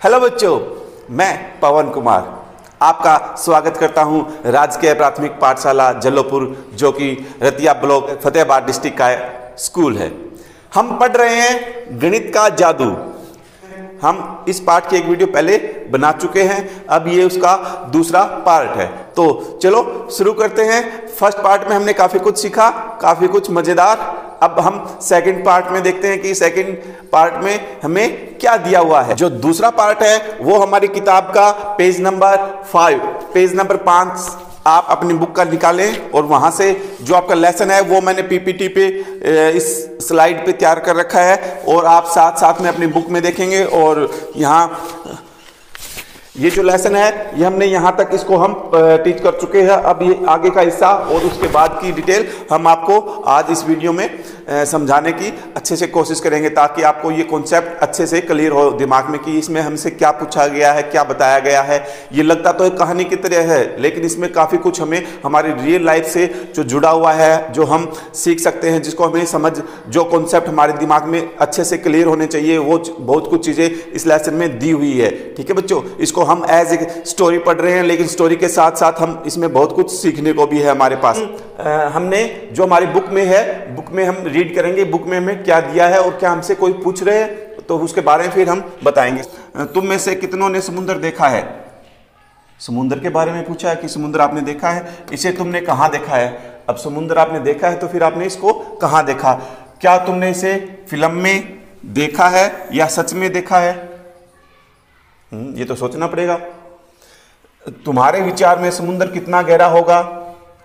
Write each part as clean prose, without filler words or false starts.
Hello बच्चों, मैं पवन कुमार आपका स्वागत करता हूं राजकीय प्राथमिक पाठशाला जल्लोपुर, जो कि रतिया ब्लॉक फतेहाबाद डिस्ट्रिक्ट का स्कूल है। हम पढ़ रहे हैं गणित का जादू। हम इस पाठ की एक वीडियो पहले बना चुके हैं, अब ये उसका दूसरा पार्ट है। तो चलो शुरू करते हैं। फर्स्ट पार्ट में हमने काफ़ी कुछ सीखा, काफ़ी कुछ मज़ेदार। अब हम सेकंड पार्ट में देखते हैं कि सेकंड पार्ट में हमें क्या दिया हुआ है। जो दूसरा पार्ट है वो हमारी किताब का पेज नंबर 5 आप अपनी बुक का निकालें और वहां से जो आपका लेसन है वो मैंने पीपीटी पे इस स्लाइड पे तैयार कर रखा है और आप साथ साथ में अपनी बुक में देखेंगे। और यहाँ ये जो लेसन है ये हमने यहाँ तक इसको हम टीच कर चुके हैं। अब ये आगे का हिस्सा और उसके बाद की डिटेल हम आपको आज इस वीडियो में समझाने की अच्छे से कोशिश करेंगे, ताकि आपको ये कॉन्सेप्ट अच्छे से क्लियर हो दिमाग में कि इसमें हमसे क्या पूछा गया है, क्या बताया गया है। ये लगता तो एक कहानी की तरह है, लेकिन इसमें काफ़ी कुछ हमें हमारी रियल लाइफ से जो जुड़ा हुआ है, जो हम सीख सकते हैं, जिसको हमें समझ, जो कॉन्सेप्ट हमारे दिमाग में अच्छे से क्लियर होने चाहिए, वो बहुत कुछ चीज़ें इस लेसन में दी हुई है। ठीक है बच्चों, इसको हम एज ए स्टोरी पढ़ रहे हैं, लेकिन स्टोरी के साथ साथ हम इसमें बहुत कुछ सीखने को भी है हमारे पास। हमने जो हमारी बुक में है, बुक में हम रीड करेंगे बुक में हमें क्या दिया है, और क्या हमसे कोई पूछ रहे हैं तो उसके बारे में फिर हम बताएंगे। तुम में से कितनों ने समुद्र देखा है? समुद्र के बारे में पूछा है कि समुद्र आपने देखा है। इसे तुमने कहाँ देखा है? अब समुद्र आपने देखा है तो फिर आपने इसको कहाँ देखा? क्या तुमने इसे फिल्म में देखा है या सच में देखा है? ये तो सोचना पड़ेगा। तुम्हारे विचार में समुद्र कितना गहरा होगा?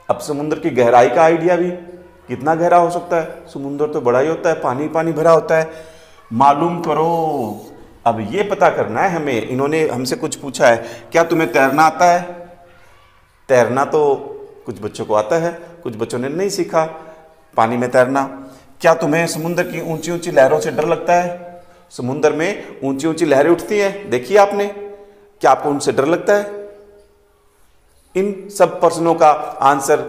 अब समुद्र की गहराई का आइडिया भी, कितना गहरा हो सकता है? समुद्र तो बड़ा ही होता है, पानी पानी भरा होता है। मालूम करो। अब ये पता करना है हमें। इन्होंने हमसे कुछ पूछा है, क्या तुम्हें तैरना आता है? तैरना तो कुछ बच्चों को आता है, कुछ बच्चों ने नहीं सीखा पानी में तैरना। क्या तुम्हें समुद्र की ऊंची ऊंची लहरों से डर लगता है? समुद्र में ऊंची ऊंची लहरें उठती हैं, देखिए आपने, क्या आपको उनसे डर लगता है? इन सब प्रश्नों का आंसर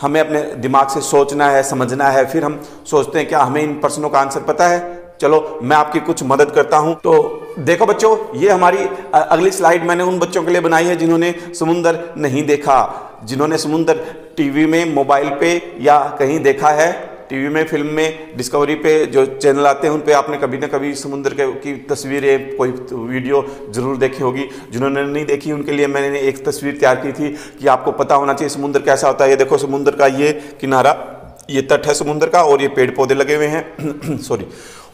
हमें अपने दिमाग से सोचना है, समझना है। फिर हम सोचते हैं क्या हमें इन प्रश्नों का आंसर पता है? चलो मैं आपकी कुछ मदद करता हूं। तो देखो बच्चों, ये हमारी अगली स्लाइड मैंने उन बच्चों के लिए बनाई है जिन्होंने समुद्र नहीं देखा, जिन्होंने समुद्र टीवी में, मोबाइल पे या कहीं देखा है। टीवी में, फिल्म में, डिस्कवरी पे जो चैनल आते हैं उन पे आपने कभी ना कभी समुद्र की तस्वीरें, कोई वीडियो जरूर देखी होगी। जिन्होंने नहीं देखी उनके लिए मैंने एक तस्वीर तैयार की थी कि आपको पता होना चाहिए समुद्र कैसा होता है। ये देखो समुद्र का ये किनारा, ये तट है समुद्र का, और ये पेड़ पौधे लगे हुए हैं सॉरी,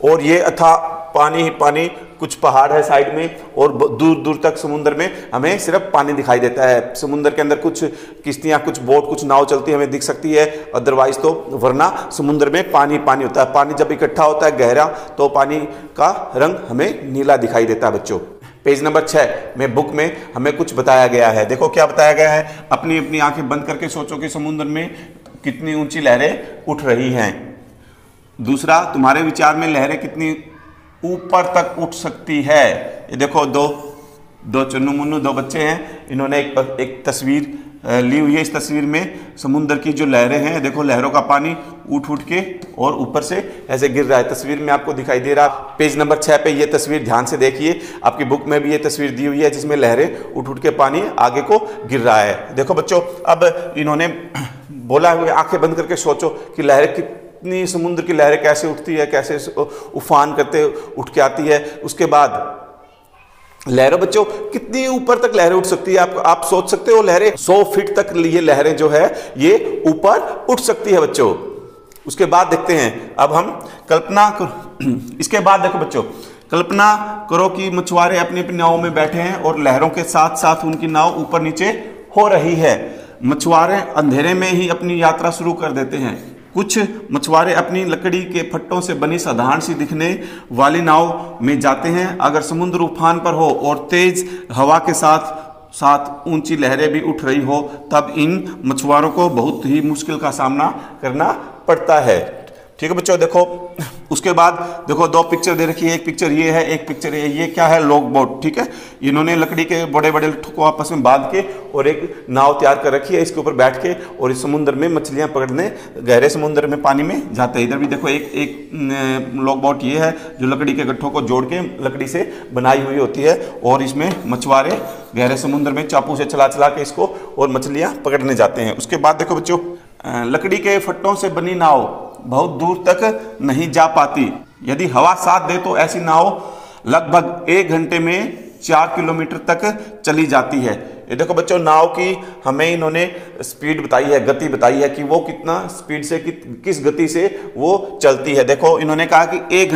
और ये अथा पानी ही पानी, कुछ पहाड़ है साइड में, और दूर दूर तक समुद्र में हमें सिर्फ पानी दिखाई देता है। समुद्र के अंदर कुछ किश्तियां, कुछ बोट, कुछ नाव चलती हमें दिख सकती है, अदरवाइज तो वरना समुद्र में पानी पानी होता है। पानी जब इकट्ठा होता है गहरा तो पानी का रंग हमें नीला दिखाई देता है बच्चों। पेज नंबर 6 में बुक में हमें कुछ बताया गया है। देखो क्या बताया गया है। अपनी अपनी आंखें बंद करके सोचो कि समुद्र में कितनी ऊंची लहरें उठ रही हैं। दूसरा, तुम्हारे विचार में लहरें कितनी ऊपर तक उठ सकती है? ये देखो दो चुन्नू मुन्नू, दो बच्चे हैं, इन्होंने एक तस्वीर ली हुई है। इस तस्वीर में समुद्र की जो लहरें हैं, देखो लहरों का पानी उठ उठ के और ऊपर से ऐसे गिर रहा है। तस्वीर में आपको दिखाई दे रहा है। पेज नंबर 6 पे ये तस्वीर ध्यान से देखिए। आपकी बुक में भी ये तस्वीर दी हुई है जिसमें लहरें उठ उठ के पानी आगे को गिर रहा है। देखो बच्चों, अब इन्होंने बोला हुआ आंखें बंद करके सोचो कि लहरें कितनी, समुद्र की लहरें कैसे उठती है, कैसे उफान करते उठ के आती है। उसके बाद लहरें बच्चों कितनी ऊपर तक लहरें उठ सकती है? आप सोच सकते हो, लहरें 100 फीट तक ये लहरें जो है ये ऊपर उठ सकती है बच्चों। उसके बाद देखते हैं, अब हम कल्पना इसके बाद देखो बच्चों, कल्पना करो कि मछुआरे अपनी अपनी नाव में बैठे हैं और लहरों के साथ साथ उनकी नाव ऊपर नीचे हो रही है। मछुआरे अंधेरे में ही अपनी यात्रा शुरू कर देते हैं। कुछ मछुआरे अपनी लकड़ी के फट्टों से बनी साधारण सी दिखने वाली नाव में जाते हैं। अगर समुद्र उफान पर हो और तेज हवा के साथ साथ ऊंची लहरें भी उठ रही हो, तब इन मछुआरों को बहुत ही मुश्किल का सामना करना पड़ता है। ठीक है बच्चों। देखो उसके बाद देखो दो पिक्चर दे रखी है, एक पिक्चर ये है, एक पिक्चर ये क्या है, लॉग बोट। ठीक है, इन्होंने लकड़ी के बड़े बड़े लट्ठों को आपस में बांध के और एक नाव तैयार कर रखी है, इसके ऊपर बैठ के और इस समुद्र में मछलियां पकड़ने गहरे समुद्र में पानी में जाते हैं। इधर भी देखो एक लॉग बोट ये है जो लकड़ी के गट्ठों को जोड़ के लकड़ी से बनाई हुई होती है और इसमें मछुआरे गहरे समुद्र में चाकू से चला चला के इसको और मछलियां पकड़ने जाते हैं। उसके बाद देखो बच्चों, लकड़ी के फट्टों से बनी नाव बहुत दूर तक नहीं जा पाती। यदि हवा साथ दे तो ऐसी नाव लगभग 1 घंटे में 4 किलोमीटर तक चली जाती है। ये देखो बच्चों, नाव की हमें इन्होंने स्पीड बताई है, गति बताई है कि वो कितना स्पीड से किस गति से वो चलती है। देखो इन्होंने कहा कि 1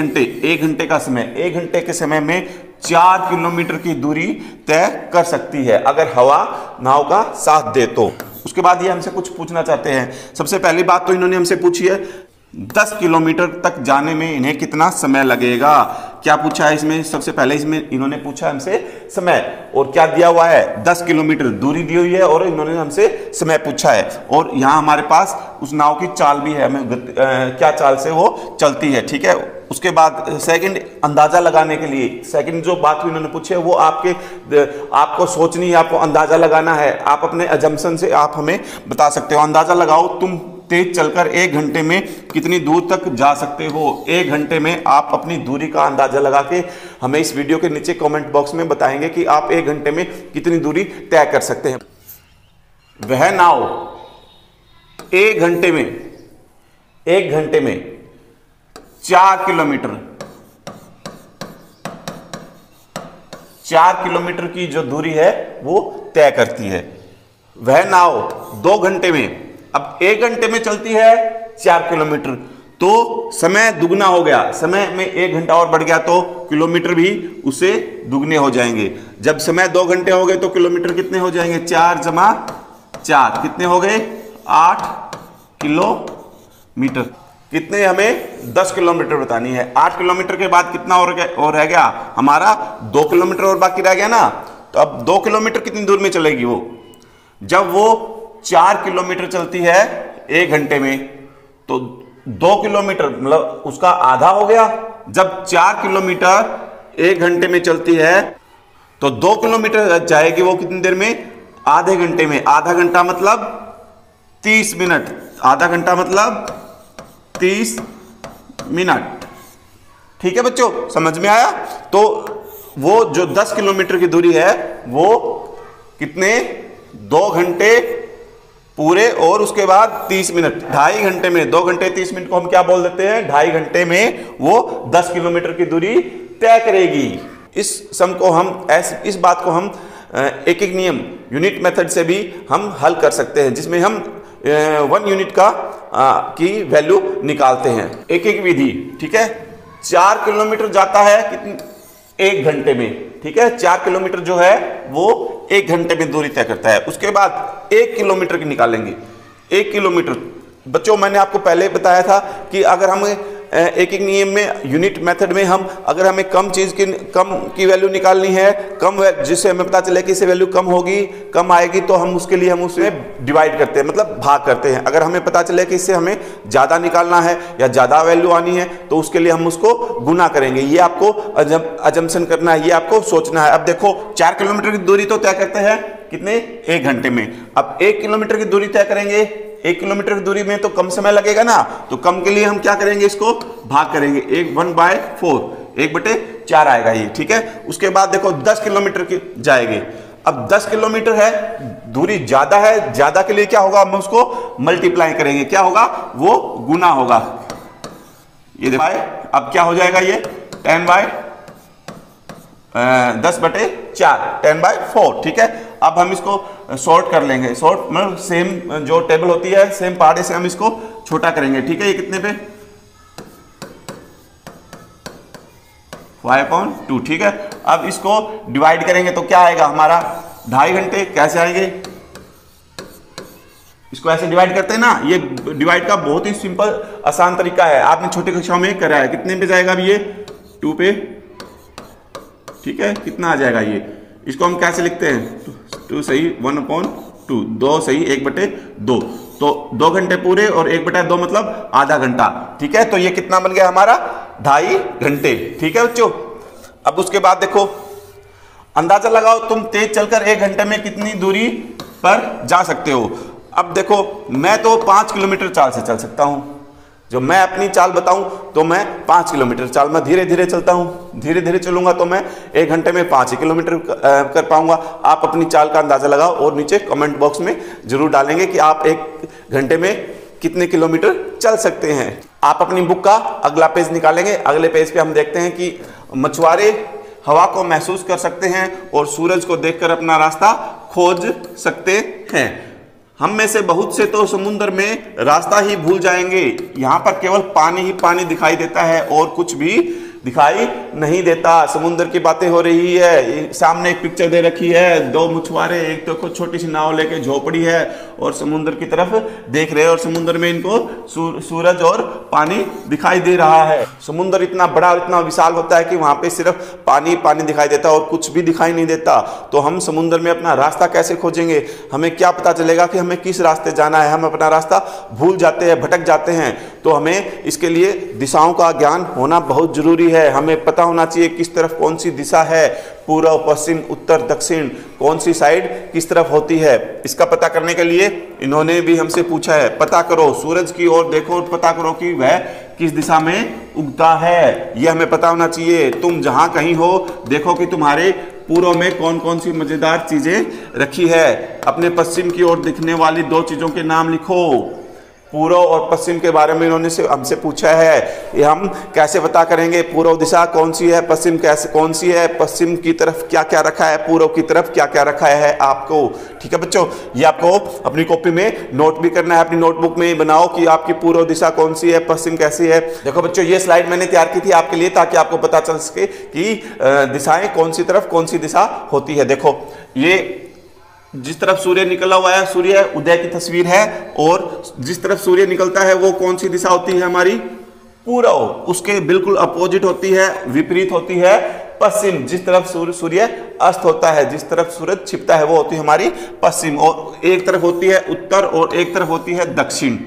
घंटे का समय, 1 घंटे के समय में 4 किलोमीटर की दूरी तय कर सकती है अगर हवा नाव का साथ दे तो। उसके बाद ये हमसे कुछ पूछना चाहते हैं। सबसे पहली बात तो इन्होंने हमसे पूछी है 10 किलोमीटर तक जाने में इन्हें कितना समय लगेगा। क्या पूछा है इसमें? सबसे पहले इसमें इन्होंने पूछा हमसे समय, और क्या दिया हुआ है? 10 किलोमीटर दूरी दी हुई है और इन्होंने हमसे समय पूछा है। और यहाँ हमारे पास उस नाव की चाल भी है, हमें क्या चाल से वो चलती है। ठीक है, उसके बाद सेकंड, अंदाजा लगाने के लिए सेकंड जो बात इन्होंने पूछी है वो आपको सोचनी है, आपको अंदाजा लगाना है। आप अपने अजम्पशन से आप हमें बता सकते हो। अंदाजा लगाओ तुम तेज चलकर 1 घंटे में कितनी दूर तक जा सकते हो। 1 घंटे में आप अपनी दूरी का अंदाजा लगा के हमें इस वीडियो के नीचे कमेंट बॉक्स में बताएंगे कि आप 1 घंटे में कितनी दूरी तय कर सकते हैं। वह नाव 1 घंटे में 4 किलोमीटर की जो दूरी है वो तय करती है। वह नाव 2 घंटे में, अब 1 घंटे में चलती है 4 किलोमीटर, तो समय दुगना हो गया। समय में 1 घंटा और बढ़ गया तो किलोमीटर भी उससे दुगने हो जाएंगे। जब समय 2 घंटे हो गए तो किलोमीटर कितने हो जाएंगे? 4 जमा 4 कितने हो गए? 8 किलोमीटर। कितने? हमें 10 किलोमीटर बतानी है। 8 किलोमीटर के बाद कितना और रह गया हमारा? 2 किलोमीटर और बाकी रह गया ना। तो अब 2 किलोमीटर कितनी दूर में चलेगी वो? जब वो 4 किलोमीटर चलती है 1 घंटे में, तो 2 किलोमीटर मतलब उसका आधा हो गया। जब 4 किलोमीटर 1 घंटे में चलती है तो 2 किलोमीटर जाएगी वो कितनी देर में? आधे घंटे में। आधा घंटा मतलब 30 मिनट। आधा घंटा मतलब 30 मिनट। ठीक है बच्चों, समझ में आया? तो वो जो 10 किलोमीटर की दूरी है वो कितने? 2 घंटे पूरे और उसके बाद 30 मिनट, 2.5 घंटे में। 2 घंटे 30 मिनट को हम क्या बोल देते हैं? 2.5 घंटे में वो 10 किलोमीटर की दूरी तय करेगी। इस सम को हम इस बात को हम एक नियम यूनिट मेथड से भी हम हल कर सकते हैं, जिसमें हम 1 यूनिट की वैल्यू निकालते हैं। एक विधि। ठीक है, 4 किलोमीटर जाता है कितनी? 1 घंटे में। ठीक है, 4 किलोमीटर जो है वो 1 घंटे में दूरी तय करता है। उसके बाद 1 किलोमीटर की निकालेंगे। 1 किलोमीटर बच्चों, मैंने आपको पहले बताया था कि अगर हम एक नियम में यूनिट मेथड में अगर हमें कम की वैल्यू निकालनी है, जिससे हमें पता चले कि इससे वैल्यू कम होगी, कम आएगी, तो हम उसके लिए हम उसमें डिवाइड करते हैं, मतलब भाग करते हैं। अगर हमें पता चले कि इससे हमें ज़्यादा निकालना है या ज़्यादा वैल्यू आनी है तो उसके लिए हम उसको गुना करेंगे। ये आपको अजम्पशन करना है, ये आपको सोचना है। अब देखो 4 किलोमीटर की दूरी तो तय करते हैं कितने? 1 घंटे में। अब 1 किलोमीटर की दूरी तय करेंगे। 1 किलोमीटर की दूरी में तो कम समय लगेगा ना, तो कम के लिए हम क्या करेंगे? इसको भाग करेंगे। 1/4, 1/4 आएगा ये। ठीक है, उसके बाद देखो 10 किलोमीटर की जाएगी। अब 10 किलोमीटर है, दूरी ज्यादा है, ज्यादा के लिए क्या होगा? हम उसको मल्टीप्लाई करेंगे। क्या होगा? वो गुना होगा। ये देखो अब क्या हो जाएगा? ये 10/4, 10/4। ठीक है, अब हम इसको सॉर्ट कर लेंगे। सॉर्ट मतलब सेम जो टेबल होती है, सेम पहाड़े से हम इसको छोटा करेंगे। ठीक है, ये कितने पे? 5/2। ठीक है, अब इसको डिवाइड करेंगे तो क्या आएगा हमारा? 2.5 घंटे। कैसे आएंगे? इसको ऐसे डिवाइड करते हैं ना। ये डिवाइड का बहुत ही सिंपल आसान तरीका है, आपने छोटी कक्षाओं में करा है। कितने पे जाएगा? अब ये 2 पे। ठीक है, कितना आ जाएगा ये? इसको हम कैसे लिखते हैं? 2 सही 1/2, 2 सही 1/2। तो 2 घंटे पूरे और 1/2 मतलब आधा घंटा। ठीक है, तो ये कितना बन गया हमारा 2.5 घंटे। ठीक है बच्चों, अब उसके बाद देखो अंदाजा लगाओ तुम तेज चलकर 1 घंटे में कितनी दूरी पर जा सकते हो। अब देखो मैं तो 5 किलोमीटर चाल से चल सकता हूं। जो मैं अपनी चाल बताऊं तो मैं 5 किलोमीटर चाल, मैं धीरे धीरे चलता हूं, धीरे धीरे चलूंगा तो मैं 1 घंटे में 5 ही किलोमीटर कर पाऊंगा। आप अपनी चाल का अंदाजा लगाओ और नीचे कमेंट बॉक्स में जरूर डालेंगे कि आप 1 घंटे में कितने किलोमीटर चल सकते हैं। आप अपनी बुक का अगला पेज निकालेंगे। अगले पेज पे हम देखते हैं कि मछुआरे हवा को महसूस कर सकते हैं और सूरज को देखकर अपना रास्ता खोज सकते हैं। हम में से बहुत से तो समुद्र में रास्ता ही भूल जाएंगे। यहाँ पर केवल पानी ही पानी दिखाई देता है और कुछ भी दिखाई नहीं देता। समुद्र की बातें हो रही है। सामने एक पिक्चर दे रखी है, 2 मछुआरे, एक तो छोटी सी नाव लेके झोपड़ी है और समुद्र की तरफ देख रहे हैं और समुद्र में इनको सूरज और पानी दिखाई दे रहा है। समुद्र इतना बड़ा और इतना विशाल होता है कि वहां पे सिर्फ पानी पानी दिखाई देता है और कुछ भी दिखाई नहीं देता। तो हम समुद्र में अपना रास्ता कैसे खोजेंगे? हमें क्या पता चलेगा कि हमें किस रास्ते जाना है? हम अपना रास्ता भूल जाते हैं, भटक जाते हैं। तो हमें इसके लिए दिशाओं का ज्ञान होना बहुत जरूरी है। हमें पता होना चाहिए किस तरफ कौन सी दिशा है, पूर्व, पश्चिम, उत्तर, दक्षिण, कौन सी साइड किस तरफ होती है। इसका पता करने के लिए इन्होंने भी हमसे पूछा है, पता करो, सूरज की ओर देखो और पता करो कि वह किस दिशा में उगता है। यह हमें पता होना चाहिए। तुम जहां कहीं हो, देखो कि तुम्हारे पूर्व में कौन कौन सी मजेदार चीजें रखी है। अपने पश्चिम की ओर दिखने वाली 2 चीजों के नाम लिखो। पूर्व और पश्चिम के बारे में इन्होंने हमसे पूछा है। ये हम कैसे पता करेंगे? पूर्व दिशा कौन सी है, पश्चिम कैसे कौन सी है, पश्चिम की तरफ क्या क्या रखा है, पूर्व की तरफ क्या क्या रखा है आपको। ठीक है बच्चों, ये आपको अपनी कॉपी में नोट भी करना है। अपनी नोटबुक में बनाओ कि आपकी पूर्व दिशा कौन सी है, पश्चिम कैसी है। देखो बच्चों, ये स्लाइड मैंने तैयार की थी आपके लिए ताकि आपको पता चल सके कि दिशाएं कौन सी तरफ कौन सी दिशा होती है। देखो ये जिस तरफ सूर्य निकला हुआ है, सूर्य उदय की तस्वीर है और जिस तरफ सूर्य निकलता है वो कौन सी दिशा होती है हमारी? पूर्व। उसके बिल्कुल अपोजिट होती है, विपरीत होती है पश्चिम। जिस तरफ सूर्य अस्त होता है, जिस तरफ सूरज छिपता है वो होती है हमारी पश्चिम। और एक तरफ होती है उत्तर और एक तरफ होती है दक्षिण।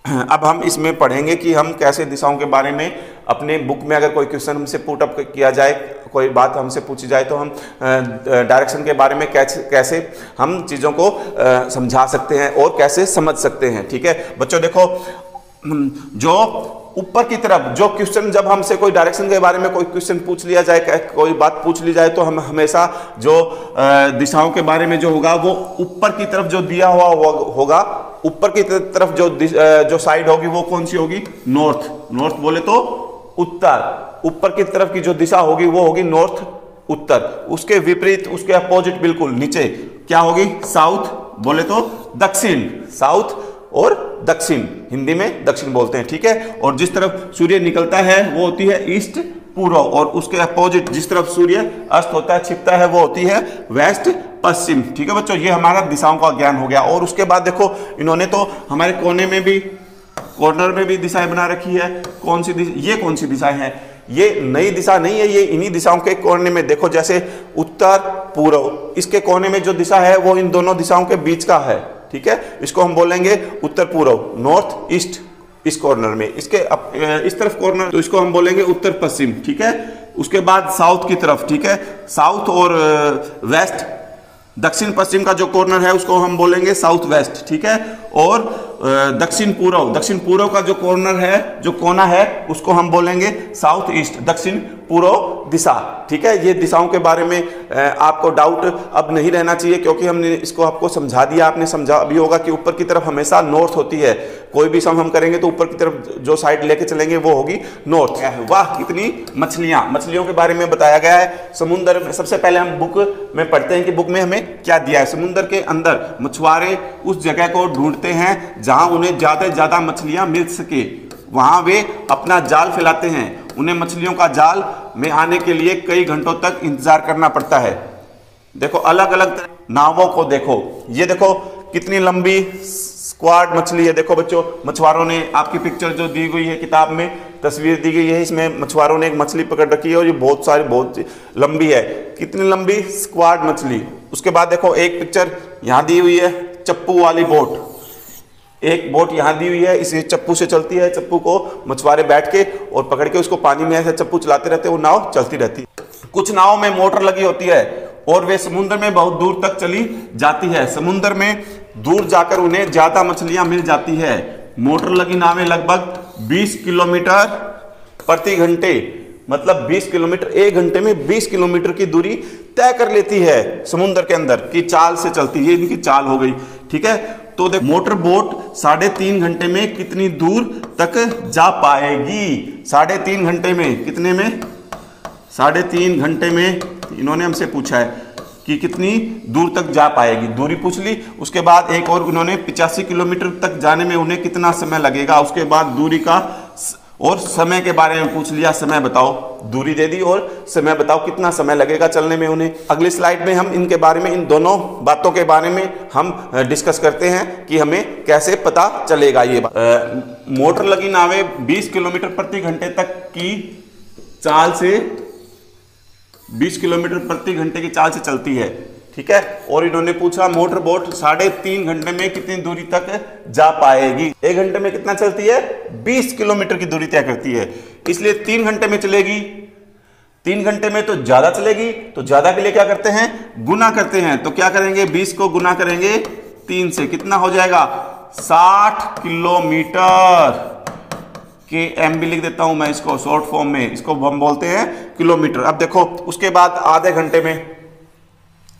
अब हम इसमें पढ़ेंगे कि हम कैसे दिशाओं के बारे में अपने बुक में अगर कोई क्वेश्चन हमसे पुट अप किया जाए, कोई बात हमसे पूछी जाए तो हम डायरेक्शन के बारे में कैसे हम चीज़ों को समझा सकते हैं और कैसे समझ सकते हैं। ठीक है बच्चों, देखो जो ऊपर की तरफ जो क्वेश्चन, जब हमसे कोई डायरेक्शन के बारे में कोई क्वेश्चन पूछ लिया जाए, कोई बात पूछ ली जाए, तो हम हमेशा जो दिशाओं के बारे में जो होगा वो ऊपर की तरफ जो दिया हुआ होगा, ऊपर की तरफ जो साइड होगी वो कौन सी होगी? नॉर्थ। नॉर्थ बोले तो उत्तर। ऊपर की तरफ की जो दिशा होगी वो होगी नॉर्थ, उत्तर। उसके विपरीत, उसके अपोजिट बिल्कुल नीचे क्या होगी? साउथ बोले तो दक्षिण। साउथ और दक्षिण, हिंदी में दक्षिण बोलते हैं। ठीक है, और जिस तरफ सूर्य निकलता है वो होती है ईस्ट, पूर्व। और उसके अपोजिट जिस तरफ सूर्य अस्त होता है, छिपता है, वो होती है वेस्ट, पश्चिम। ठीक है बच्चों, ये हमारा दिशाओं का ज्ञान हो गया। और उसके बाद देखो इन्होंने तो हमारे कोने में भी, कॉर्नर में भी दिशाएं बना रखी है। कौन सी ये कौन सी दिशाएं हैं? ये नई दिशा नहीं है, ये इन्हीं दिशाओं के कोने में देखो, जैसे उत्तर, पूर्व, इसके कोने में जो दिशा है वो इन दोनों दिशाओं के बीच का है। ठीक है, इसको हम बोलेंगे उत्तर पूर्व, नॉर्थ ईस्ट। इस कॉर्नर में, इसके इस तरफ कॉर्नर, तो इसको हम बोलेंगे उत्तर पश्चिम। ठीक है, उसके बाद साउथ की तरफ, ठीक है, साउथ और वेस्ट, दक्षिण पश्चिम का जो कॉर्नर है उसको हम बोलेंगे साउथ वेस्ट। ठीक है, और दक्षिण पूर्व, दक्षिण पूर्व का जो कॉर्नर है, जो कोना है, उसको हम बोलेंगे साउथ ईस्ट, दक्षिण पूर्व दिशा। ठीक है, ये दिशाओं के बारे में आपको डाउट अब नहीं रहना चाहिए, क्योंकि हमने इसको आपको समझा दिया। आपने समझा भी होगा कि ऊपर की तरफ हमेशा नॉर्थ होती है। कोई भी सम हम करेंगे तो ऊपर की तरफ जो साइड लेके चलेंगे वो होगी नॉर्थ। वाह, कितनी मछलियां, मछलियों के बारे में बताया गया है। समुद्र में सबसे पहले हम बुक में पढ़ते हैं कि बुक में हमें क्या दिया है। समुद्र के अंदर मछुआरे उस जगह को ढूंढते हैं जहां उन्हें ज्यादा से ज्यादा मछलियां मिल सके। वहां वे अपना जाल फैलाते हैं। उन्हें मछलियों का जाल में आने के लिए कई घंटों तक इंतजार करना पड़ता है। देखो अलग अलग नावों को देखो, ये देखो कितनी लंबी स्क्वाड मछली है। देखो बच्चों, मछुआरों ने, आपकी पिक्चर जो दी गई है किताब में, तस्वीर दी गई है, इसमें मछुआरों ने एक मछली पकड़ रखी है और ये बहुत लंबी है। कितनी लंबी स्क्वाड मछली। उसके बाद देखो एक पिक्चर यहाँ दी हुई है, चप्पू वाली बोट। एक बोट यहाँ दी हुई है, इसे चप्पू से चलती है, चप्पू को मछुआरे बैठ के और पकड़ के उसको पानी में ऐसे चप्पू चलाते रहते हैं, वो नाव चलती रहती है। कुछ नाव में मोटर लगी होती है और वे समुद्र में बहुत दूर तक चली जाती है। समुद्र में दूर जाकर उन्हें ज्यादा मछलियां मिल जाती है। मोटर लगी नावें लगभग 20 किलोमीटर प्रति घंटे, मतलब 20 किलोमीटर, एक घंटे में 20 किलोमीटर की दूरी तय कर लेती है समुद्र के अंदर की चाल से चलती है। इनकी चाल हो गई, ठीक है। तो देख, मोटर बोट 3.5 घंटे में कितनी दूर तक जा पाएगी? 3.5 घंटे में, कितने में? 3.5 घंटे में इन्होंने हमसे पूछा है कि कितनी दूर तक जा पाएगी, दूरी पूछ ली। उसके बाद एक और उन्होंने 85 किलोमीटर तक जाने में उन्हें कितना समय लगेगा। उसके बाद दूरी का और समय के बारे में पूछ लिया, समय बताओ, दूरी दे दी और समय बताओ कितना समय लगेगा चलने में उन्हें। अगली स्लाइड में हम इनके बारे में, इन दोनों बातों के बारे में हम डिस्कस करते हैं कि हमें कैसे पता चलेगा ये बात। मोटर लगी नावें 20 किलोमीटर प्रति घंटे तक की चाल से 20 किलोमीटर प्रति घंटे की चाल से चलती है, ठीक है। और इन्होंने पूछा मोटर बोट 3.5 घंटे में कितनी दूरी तक जा पाएगी। एक घंटे में कितना चलती है? 20 किलोमीटर की दूरी तय करती है, इसलिए 3 घंटे में चलेगी। 3 घंटे में तो ज्यादा चलेगी, तो ज्यादा के लिए क्या करते हैं? गुना करते हैं। तो क्या करेंगे? 20 को गुना करेंगे 3 से, कितना हो जाएगा? 60 किलोमीटर के एम भी लिख देता हूं मैं इसको शॉर्ट फॉर्म में, इसको हम बोलते हैं किलोमीटर। अब देखो, उसके बाद आधे घंटे में,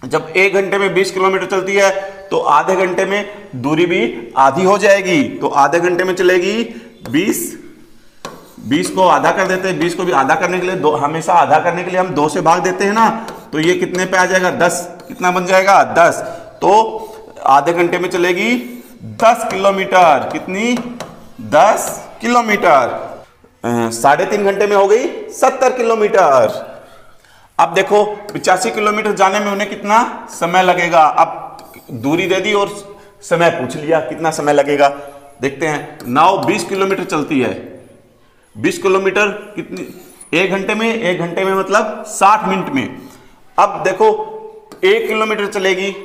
जब 1 घंटे में 20 किलोमीटर चलती है तो आधे घंटे में दूरी भी आधी हो जाएगी। तो आधे घंटे में चलेगी 20 को आधा कर देते हैं। 20 को भी आधा करने के लिए हमेशा आधा करने के लिए हम 2 से भाग देते हैं ना, तो ये कितने पे आ जाएगा? 10। कितना बन जाएगा? 10। तो आधे घंटे में चलेगी 10 किलोमीटर। कितनी? 10 किलोमीटर। 3.5 घंटे में हो गई 70 किलोमीटर। अब देखो, 85 किलोमीटर जाने में उन्हें कितना समय लगेगा? अब दूरी दे दी और समय पूछ लिया, कितना समय लगेगा देखते हैं। नाव 20 किलोमीटर चलती है, 20 किलोमीटर कितनी? 1 घंटे में, 1 घंटे में मतलब 60 मिनट में। अब देखो, 1 किलोमीटर चलेगी।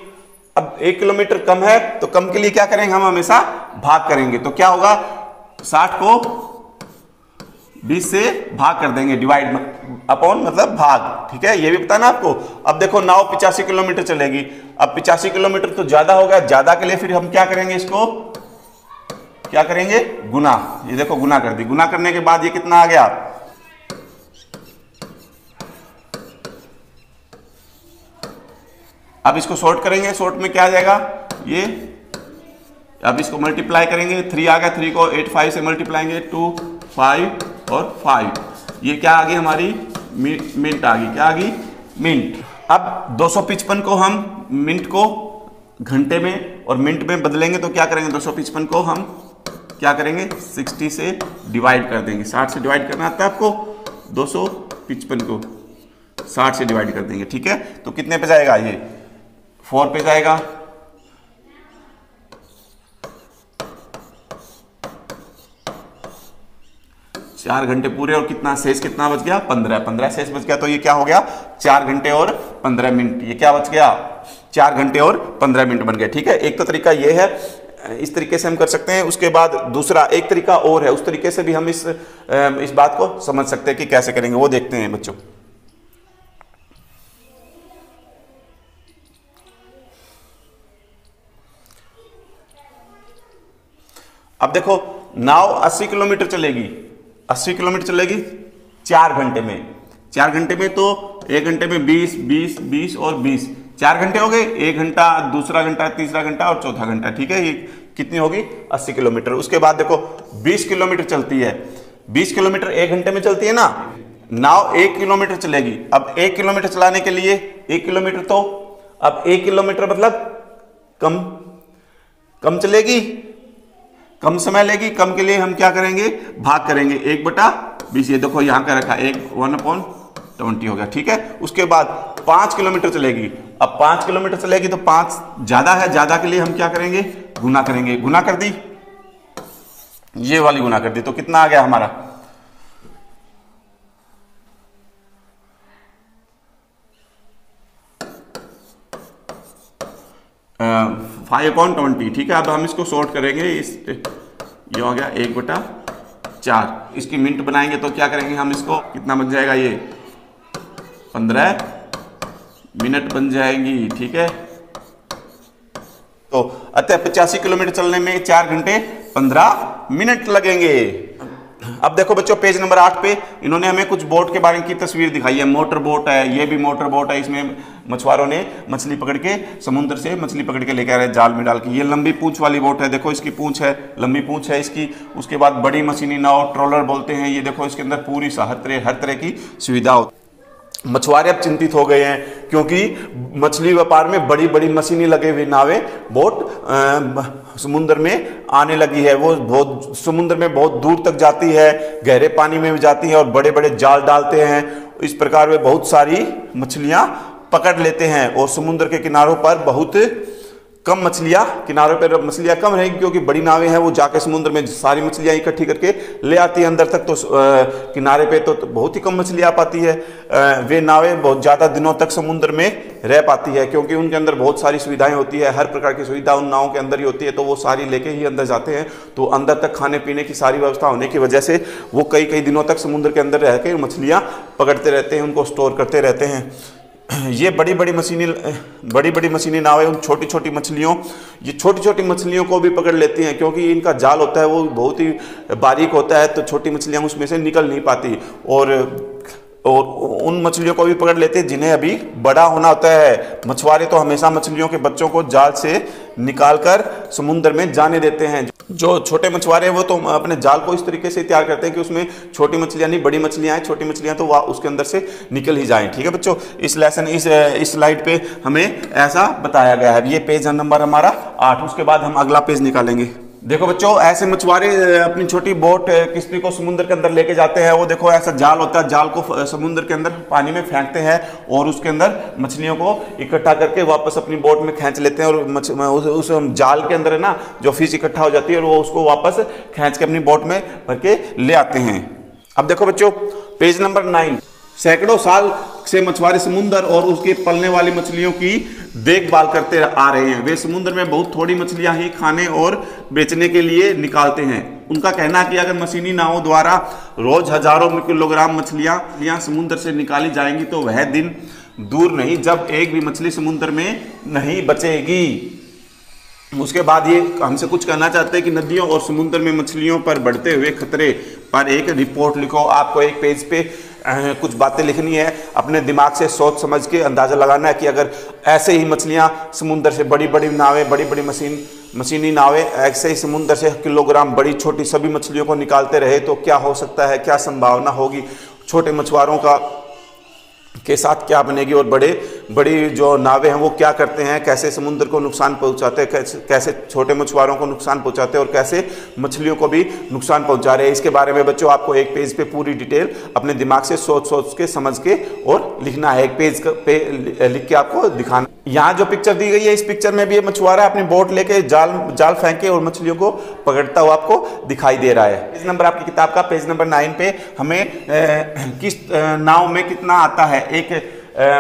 अब 1 किलोमीटर कम है, तो कम के लिए क्या करेंगे? हम हमेशा भाग करेंगे। तो क्या होगा? 60 को 20 से भाग कर देंगे, डिवाइड अपॉन मतलब भाग, ठीक है। ये भी पता ना आपको। अब देखो, नाव 85 किलोमीटर चलेगी। अब 85 किलोमीटर तो ज्यादा हो गया, ज्यादा के लिए फिर हम क्या करेंगे? इसको क्या करेंगे? गुना। ये देखो, गुना कर दी। गुना करने के बाद ये कितना आ गया? अब इसको शॉर्ट करेंगे, शॉर्ट में क्या आ जाएगा? ये अब इसको मल्टीप्लाई करेंगे, 3 आ गया, 3 को 8 5 से मल्टीप्लाएंगे, 2 5 और 5। ये क्या आ गई? हमारी मिनट आ गई। क्या आ गई? मिनट। अब 255 को हम मिनट को घंटे में और मिनट में बदलेंगे, तो क्या करेंगे? 255 को हम क्या करेंगे? 60 से डिवाइड कर देंगे। 60 से डिवाइड करना आता है आपको? 255 को 60 से डिवाइड कर देंगे, ठीक है। तो कितने पे जाएगा? ये 4 पे जाएगा। 4 घंटे पूरे और कितना शेष? कितना बच गया? 15 शेष बच गया। तो ये क्या हो गया? 4 घंटे और 15 मिनट। ये क्या बच गया? 4 घंटे और 15 मिनट बन गया, ठीक है। एक तो तरीका ये है, इस तरीके से हम कर सकते हैं। उसके बाद दूसरा एक तरीका और है, उस तरीके से भी हम इस बात को समझ सकते हैं कि कैसे करेंगे, वो देखते हैं बच्चों। अब देखो, नाव 80 किलोमीटर चलेगी। 80 किलोमीटर चलेगी 4 घंटे में। 4 घंटे में तो 1 घंटे में 20 20 20 और 20, 4 घंटे हो गए। 1 घंटा, दूसरा घंटा, तीसरा घंटा और चौथा घंटा, ठीक है। ये कितनी होगी? 80 किलोमीटर। उसके बाद देखो, 20 किलोमीटर चलती है। 20 किलोमीटर 1 घंटे में चलती है ना। नाव 1 किलोमीटर चलेगी। अब 1 किलोमीटर चलाने के लिए 1 किलोमीटर तो, अब 1 किलोमीटर मतलब कम चलेगी, कम समय लेगी। कम के लिए हम क्या करेंगे? भाग करेंगे 1/20। ये देखो यहाँ का रखा 1/20 हो गया, ठीक है। उसके बाद 5 किलोमीटर चलेगी। अब 5 किलोमीटर चलेगी तो 5 ज्यादा है, ज्यादा के लिए हम क्या करेंगे? गुना करेंगे। गुना कर दी, ये वाली गुना कर दी, तो कितना आ गया हमारा? 5/20, ठीक है। अब हम इसको शॉर्ट करेंगे, ये हो गया 1/4। इसकी मिनट बनाएंगे तो क्या करेंगे हम, इसको कितना बन जाएगा, ये 15 मिनट बन जाएगी, ठीक है। तो अतः 85 किलोमीटर चलने में 4 घंटे 15 मिनट लगेंगे। अब देखो बच्चों, पेज नंबर 8 पे इन्होंने हमें कुछ बोट के बारे की तस्वीर दिखाई है। मोटर बोट है, ये भी मोटर बोट है। इसमें मछुआरों ने मछली पकड़ के, समुद्र से मछली पकड़ के लेकर आ रहे हैं जाल में डाल के। ये लंबी पूंछ वाली बोट है, देखो इसकी पूंछ है, लंबी पूंछ है इसकी। उसके बाद बड़ी मशीनी नाव, ट्रोलर बोलते हैं। ये देखो इसके अंदर पूरी हर तरह की सुविधा होती है। मछुआरे अब चिंतित हो गए हैं क्योंकि मछली व्यापार में बड़ी बड़ी मशीनें लगे हुए नावें, बोट समुद्र में आने लगी है। वो बहुत समुद्र में बहुत दूर तक जाती है, गहरे पानी में भी जाती है और बड़े बड़े जाल डालते हैं। इस प्रकार वे बहुत सारी मछलियां पकड़ लेते हैं और समुद्र के किनारों पर बहुत कम मछलियां, किनारों पर मछलियां कम रहेंगी क्योंकि बड़ी नावें हैं, वो जाके समुद्र में सारी मछलियां इकट्ठी करके ले आती है अंदर तक। तो किनारे पे तो बहुत ही कम मछलियां आ पाती है। वे नावें बहुत ज़्यादा दिनों तक समुद्र में रह पाती है क्योंकि उनके अंदर बहुत सारी सुविधाएं होती है। हर प्रकार की सुविधा उन नावों के अंदर ही होती है, तो वो सारी लेके ही अंदर जाते हैं। तो अंदर तक खाने पीने की सारी व्यवस्था होने की वजह से वो कई कई दिनों तक समुद्र के अंदर रह के मछलियाँ पकड़ते रहते हैं, उनको स्टोर करते रहते हैं। ये बड़ी बड़ी मशीनी नावें उन छोटी छोटी मछलियों को भी पकड़ लेती हैं क्योंकि इनका जाल होता है वो बहुत ही बारीक होता है, तो छोटी मछलियां उसमें से निकल नहीं पाती और उन मछलियों को भी पकड़ लेते हैं जिन्हें अभी बड़ा होना होता है। मछुआरे तो हमेशा मछलियों के बच्चों को जाल से निकालकर समुद्र में जाने देते हैं। जो छोटे मछुआरे हैं वो तो अपने जाल को इस तरीके से तैयार करते हैं कि उसमें छोटी मछलियां नहीं, बड़ी मछलियां आए, छोटी मछलियां तो वह उसके अंदर से निकल ही जाएं। ठीक है बच्चों, इस लेसन इस स्लाइड पे हमें ऐसा बताया गया है। ये पेज नंबर हमारा 8। उसके बाद हम अगला पेज निकालेंगे। देखो बच्चों, ऐसे मछुआरे अपनी छोटी बोट किश्ती को समुद्र के अंदर लेके जाते हैं। वो देखो ऐसा जाल होता है, जाल को समुद्र के अंदर पानी में फेंकते हैं और उसके अंदर मछलियों को इकट्ठा करके वापस अपनी बोट में खींच लेते हैं और उस जाल के अंदर है ना जो फिश इकट्ठा हो जाती है और वो उसको वापस खींच के अपनी बोट में भर के ले आते हैं। अब देखो बच्चों, पेज नंबर 9। सैकड़ों साल से मछुआरे समुद्र और उसके पलने वाली मछलियों की देखभाल करते आ रहे हैं। वे समुद्र में बहुत थोड़ी मछलियां ही खाने और बेचने के लिए निकालते हैं। उनका कहना है कि अगर मशीनी नावों द्वारा रोज हजारों किलोग्राम मछलियां समुद्र से निकाली जाएंगी तो वह दिन दूर नहीं जब एक भी मछली समुद्र में नहीं बचेगी। उसके बाद ये हमसे कुछ कहना चाहते हैं कि नदियों और समुद्र में मछलियों पर बढ़ते हुए खतरे पर एक रिपोर्ट लिखो। आपको एक पेज पे कुछ बातें लिखनी है, अपने दिमाग से सोच समझ के अंदाजा लगाना है कि अगर ऐसे ही मछलियां समुद्र से बड़ी बड़ी नावें, बड़ी बड़ी मशीनी नावें ऐसे ही समुद्र से किलोग्राम बड़ी छोटी सभी मछलियों को निकालते रहे तो क्या हो सकता है, क्या संभावना होगी, छोटे मछुआरों के साथ क्या बनेगी और बड़ी जो नावें हैं वो क्या करते हैं, कैसे समुद्र को नुकसान पहुंचाते हैं, कैसे छोटे मछुआरों को नुकसान पहुंचाते हैं और कैसे मछलियों को भी नुकसान पहुंचा रहे हैं। इसके बारे में बच्चों आपको एक पेज पे पूरी डिटेल अपने दिमाग से सोच के समझ के और लिखना है। एक पेज पे लिख के आपको दिखाना। यहाँ जो पिक्चर दी गई है, इस पिक्चर में भी ये मछुआरा अपनी बोट लेके जाल फेंक के और मछलियों को पकड़ता हुआ आपको दिखाई दे रहा है। पेज नंबर आपकी किताब का पेज नंबर 9 पे हमें किस नाव में कितना आता है एक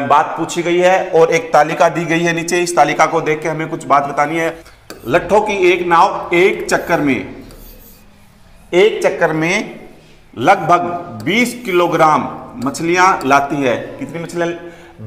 बात पूछी गई है और एक तालिका दी गई है नीचे। इस तालिका को देख के हमें कुछ बात बतानी है। लट्ठों की एक नाव एक चक्कर में लगभग 20 किलोग्राम मछलियां लाती है। कितनी मछलियां?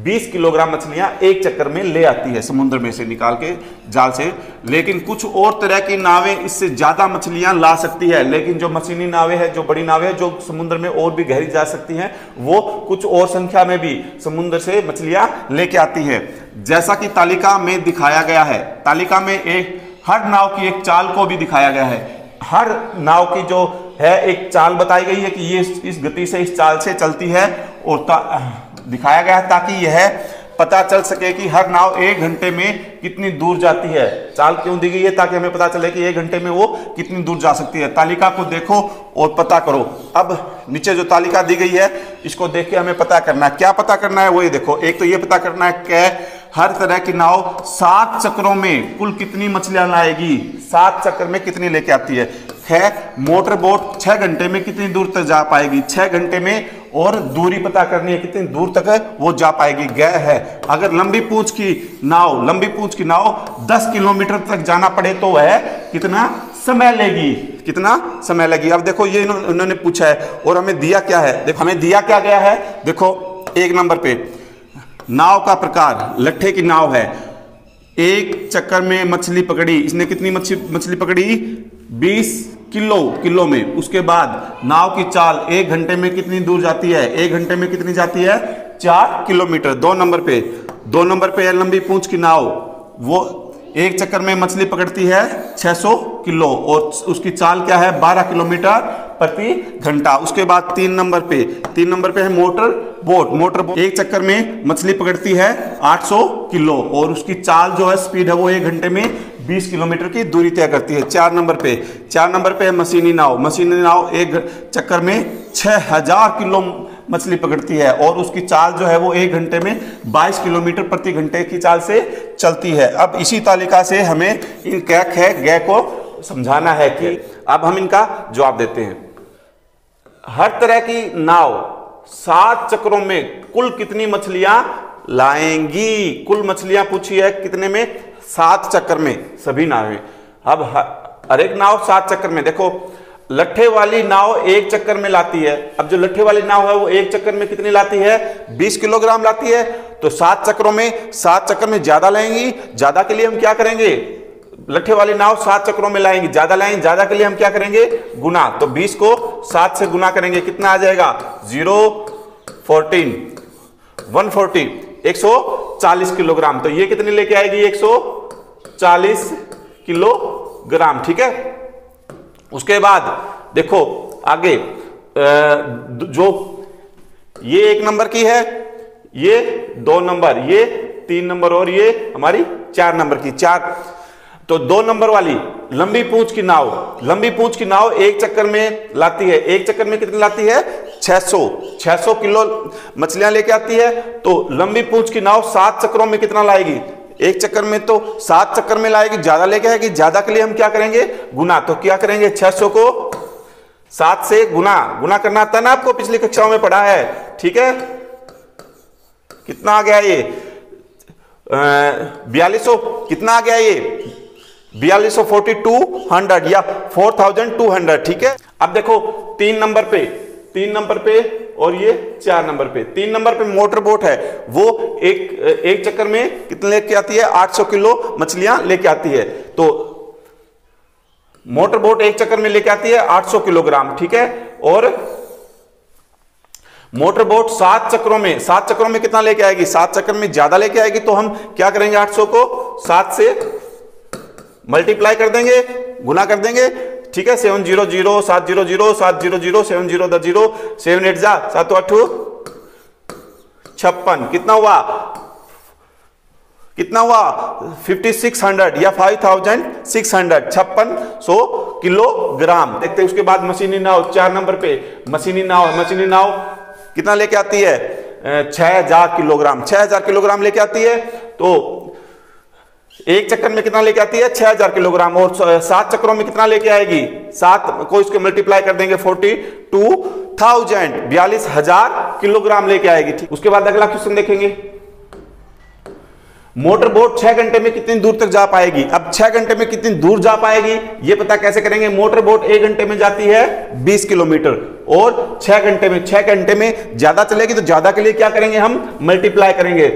20 किलोग्राम मछलियां एक चक्कर में ले आती है समुद्र में से निकाल के जाल से। लेकिन कुछ और तरह की नावें इससे ज्यादा मछलियां ला सकती है। लेकिन जो मशीनी नावें हैं, जो बड़ी नावें हैं, जो समुद्र में और भी गहरी जा सकती हैं, वो कुछ और संख्या में भी समुद्र से मछलियां लेके आती है। जैसा कि तालिका में दिखाया गया है, तालिका में हर नाव की एक चाल को भी दिखाया गया है। हर नाव की जो है एक चाल बताई गई है कि ये इस गति से, इस चाल से चलती है और दिखाया गया है ताकि यह पता चल सके कि हर नाव 1 घंटे में कितनी दूर जाती है। चाल क्यों दी गई है? ताकि हमें पता चले कि 1 घंटे में वो कितनी दूर जा सकती है। तालिका को देखो और पता करो। अब नीचे जो तालिका दी गई है इसको देख के हमें पता करना है। क्या पता करना है वो ये देखो। एक तो ये पता करना है कि हर तरह की नाव 7 चक्रों में कुल कितनी मछलियां लाएगी, 7 चक्कर में कितनी लेके आती है। मोटर बोट 6 घंटे में कितनी दूर तक जा पाएगी, 6 घंटे में और दूरी पता करनी है कितनी दूर तक है वो जा पाएगी, गए है। अगर लंबी पूंछ की नाव 10 किलोमीटर तक जाना पड़े तो वह कितना समय लेगी, कितना समय लेगी। अब देखो ये उन्होंने पूछा है और हमें दिया क्या है, देखो हमें दिया क्या गया है। देखो 1 नंबर पे नाव का प्रकार लट्ठे की नाव है, एक चक्कर में मछली पकड़ी, इसने कितनी मछली पकड़ी 20 किलो में। उसके बाद नाव की चाल 1 घंटे में कितनी दूर जाती है, 1 घंटे में कितनी जाती है 4 किलोमीटर। 2 नंबर पे है लंबी पूंछ की नाव, वो एक चक्कर में मछली पकड़ती है 600 किलो और उसकी चाल क्या है 12 किलोमीटर प्रति घंटा। उसके बाद 3 नंबर पे है मोटर बोट, एक चक्कर में मछली पकड़ती है 800 किलो और उसकी चाल जो है स्पीड है वो 1 घंटे में 20 किलोमीटर की दूरी तय करती है। 4 नंबर पे है मशीनी नाव एक चक्कर में 6000 किलो मछली पकड़ती है और उसकी चाल जो है वो 1 घंटे में 22 किलोमीटर प्रति घंटे की चाल से चलती है। अब इसी तालिका से हमें इन कैक है गै को समझाना है कि अब हम इनका जवाब देते हैं। हर तरह की नाव 7 चक्रों में कुल कितनी मछलियां लाएंगी, कुल मछलियां पूछी है कितने में 7 चक्कर में सभी नावें। अब हर एक नाव 7 चक्कर में, देखो लट्ठे वाली नाव 1 चक्कर में लाती है। अब जो लट्ठे वाली नाव है वो 1 चक्कर में कितनी लाती है 20 किलोग्राम लाती है। तो 7 चक्कर में ज्यादा लाएंगी, ज्यादा के लिए हम क्या करेंगे, लट्ठे वाली नाव 7 चक्रों में लाएंगी, ज्यादा के लिए हम क्या करेंगे गुना। तो 20 को 7 से गुना करेंगे, कितना आ जाएगा 140 140 किलोग्राम। तो ये कितनी लेके आएगी 140 किलोग्राम, ठीक है। उसके बाद देखो आगे जो ये 1 नंबर की है, ये 2 नंबर, ये 3 नंबर और ये हमारी 4 नंबर की। तो 2 नंबर वाली लंबी पूंछ की नाव 1 चक्कर में लाती है, 1 चक्कर में कितनी लाती है 600 किलो मछलियां लेके आती है। तो लंबी पूंछ की नाव 7 चक्रों में कितना लाएगी, 1 चक्कर में तो 7 चक्कर में लाएगी, ज्यादा लेके आएगी, ज्यादा के लिए हम क्या करेंगे गुना। तो क्या करेंगे 600 को 7 से गुना करना आता है ना, आपको पिछली कक्षाओं में पढ़ा है, ठीक है। कितना आ गया ये 4200, कितना आ गया ये 4200 या 4200, ठीक है। अब देखो 3 नंबर पे और ये 4 नंबर पे। 3 नंबर पे मोटर बोट है, वो एक चक्कर में कितने लेके आती है 800 किलो मछलियां लेके आती है। तो मोटर बोट 1 चक्कर में लेके आती है 800 किलोग्राम, ठीक है। और मोटर बोट 7 चक्रों में कितना लेके आएगी, 7 चक्कर में ज्यादा लेके आएगी। तो हम क्या करेंगे 800 को 7 से मल्टीप्लाई कर देंगे, गुना कर देंगे, ठीक है। 700 700 700 70 7 8 7 8 56, कितना हुआ 5600 या 5600 किलोग्राम। देखते हैं उसके बाद मशीनी नाव 4 नंबर पे मशीनी नाव कितना लेके आती है 6000 किलोग्राम लेके आती है। तो 1 चक्कर में कितना लेके आती है 6000 किलोग्राम और 7 चक्रों में कितना लेके आएगी, 7 को इसके मल्टीप्लाई कर देंगे 42,000 किलोग्राम लेके आएगी, ठीक। उसके बाद अगला क्वेश्चन देखेंगे, मोटर बोट 6 घंटे में कितनी दूर तक जा पाएगी। अब 6 घंटे में कितनी दूर जा पाएगी ये पता कैसे करेंगे। मोटर बोट 1 घंटे में जाती है 20 किलोमीटर और 6 घंटे में ज्यादा चलेगी, तो ज्यादा के लिए क्या करेंगे हम मल्टीप्लाई करेंगे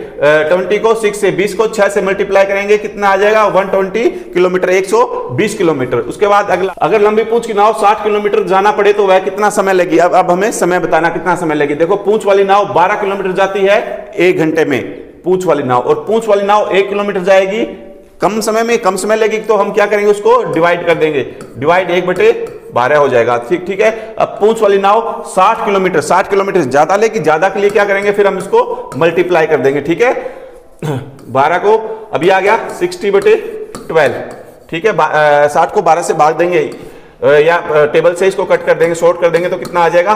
20 को 6 से, 20 को 6 से मल्टीप्लाई करेंगे, कितना आ जाएगा 120 किलोमीटर 120 किलोमीटर। उसके बाद अगला, अगर लंबी पूंछ की नाव 60 किलोमीटर जाना पड़े तो वह कितना समय लेगी। अब हमें समय बताना कितना समय लेगी। देखो पूंछ वाली नाव 12 किलोमीटर जाती है 1 घंटे में, पूंछ वाली नाव, और पूंछ वाली नाव 1 किलोमीटर जाएगी कम समय लेगी। तो हम क्या करेंगे उसको डिवाइड कर देंगे, डिवाइड 1/12 हो जाएगा, ठीक है। अब पूंछ वाली नाव 60 किलोमीटर ज्यादा लेगी, ज्यादा के लिए क्या करेंगे फिर हम इसको मल्टीप्लाई कर देंगे, ठीक है। 12 को अभी आ गया 60/12, ठीक है। 60 को 12 से भाग देंगे या टेबल से इसको कट कर देंगे, शॉर्ट कर देंगे, तो कितना आ जाएगा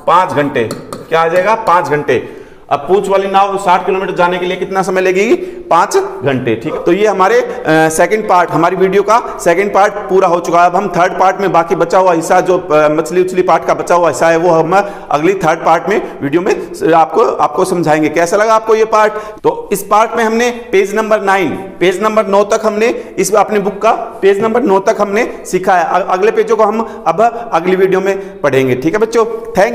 5 घंटे, क्या आ जाएगा 5 घंटे। अब पूंछ वाली नाव 60 किलोमीटर जाने के लिए कितना समय लगेगी? 5 घंटे। ठीक है, तो ये हमारे सेकंड पार्ट, हमारी वीडियो का सेकंड पार्ट पूरा हो चुका है। अब हम थर्ड पार्ट में बाकी बचा हुआ हिस्सा, जो मछली उछली पार्ट का बचा हुआ हिस्सा है, वो हम अगली थर्ड पार्ट में वीडियो में आपको समझाएंगे। कैसा लगा आपको ये पार्ट? तो इस पार्ट में हमने पेज नंबर 9 तक हमने इस अपनी बुक का पेज नंबर 9 तक हमने सीखा है। अगले पेजों को हम अब अगली वीडियो में पढ़ेंगे। ठीक है बच्चों, थैंक